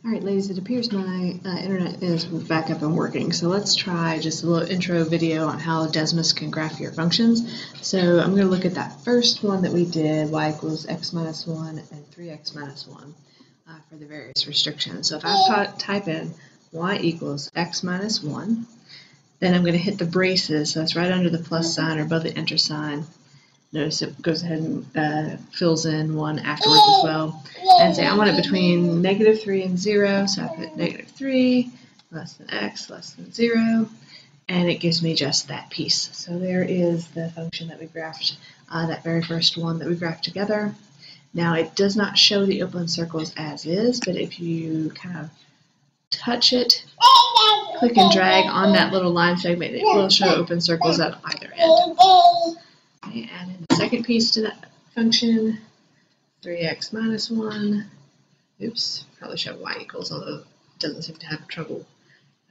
Alright ladies, it appears my internet is back up and working, so let's try just a little intro video on how Desmos can graph your functions. So I'm going to look at that first one that we did, y equals x minus 1 and 3x minus 1 for the various restrictions. So if I type in y equals x minus 1, then I'm going to hit the braces, so it's right under the plus sign or above the enter sign. Notice it goes ahead and fills in 1 afterwards as well. And say I want it between -3 and 0, so I put -3, less than x, less than 0, and it gives me just that piece. So there is the function that we graphed, that very first one that we graphed together. Now it does not show the open circles as is, but if you kind of touch it, click and drag on that little line segment, it will show open circles at either end. Okay, add in the second piece to that function, 3x minus 1. Oops, probably should have y equals, although it doesn't seem to have trouble.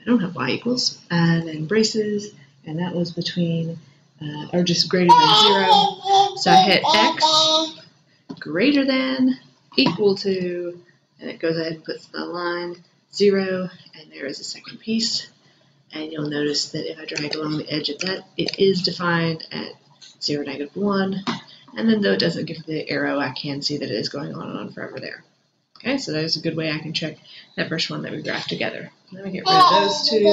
I don't have y equals. And then braces, and that was between, or just greater than 0. So I hit x greater than, equal to, and it goes ahead and puts the line 0, and there is a second piece. And you'll notice that if I drag along the edge of that, it is defined at 0, -1, and then though it doesn't give the arrow, I can see that it is going on and on forever there. Okay, so that is a good way I can check that first one that we graphed together. Let me get rid of those two.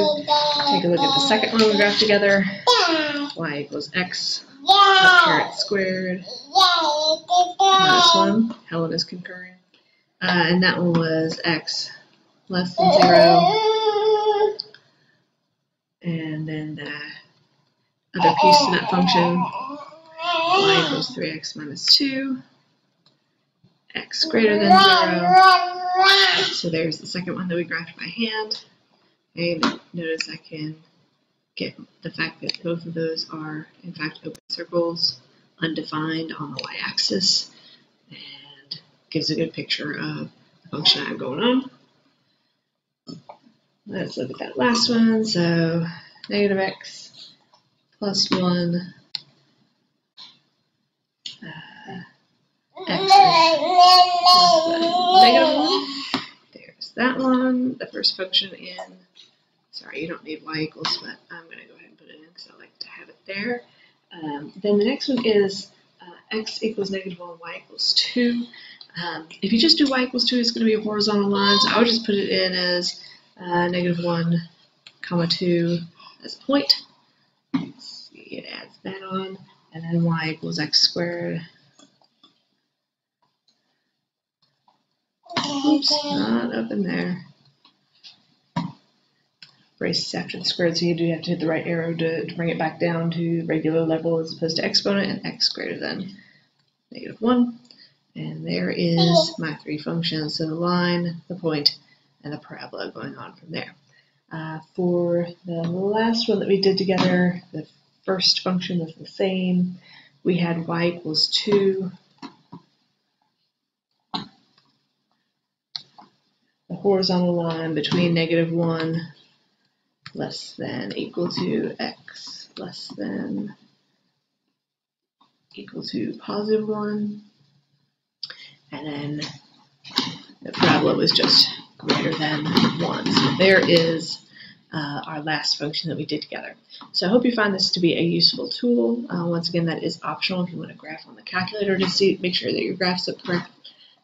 Take a look at the second one we graphed together. Y equals x caret squared minus 1. Helen is concurring. And that one was x less than 0. And then the other piece to that function, y equals 3x minus 2, x greater than 0. So there's the second one that we graphed by hand. And notice I can get the fact that both of those are in fact open circles, undefined on the y-axis, and gives a good picture of the function I have going on. Let's look at that last one. So negative x plus 1, x is less than -1. There's that one. The first function in, sorry, you don't need y equals, but I'm going to go ahead and put it in because I like to have it there. Then the next one is x equals -1, y equals 2. If you just do y equals 2, it's going to be a horizontal line, so I would just put it in as -1, 2 as a point. It adds that on, and then y equals x squared. Oops, not up in there. Braces after the squared, so you do have to hit the right arrow to bring it back down to regular level as opposed to exponent, and x greater than -1. And there is my 3 functions, so the line, the point, and the parabola going on from there. For the last one that we did together, the first function was the same. We had y equals 2. The horizontal line between -1 less than equal to x less than equal to +1. And then the parabola was just greater than 1. So there is our last function that we did together. So I hope you find this to be a useful tool. Once again, that is optional. If you want to graph on the calculator to make sure that your graphs look correct,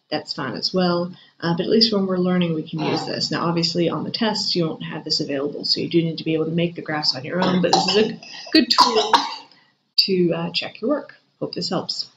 that's fine as well. But at least when we're learning, we can use this. Now, obviously, on the test, you won't have this available, so you do need to be able to make the graphs on your own. But this is a good tool to check your work. Hope this helps.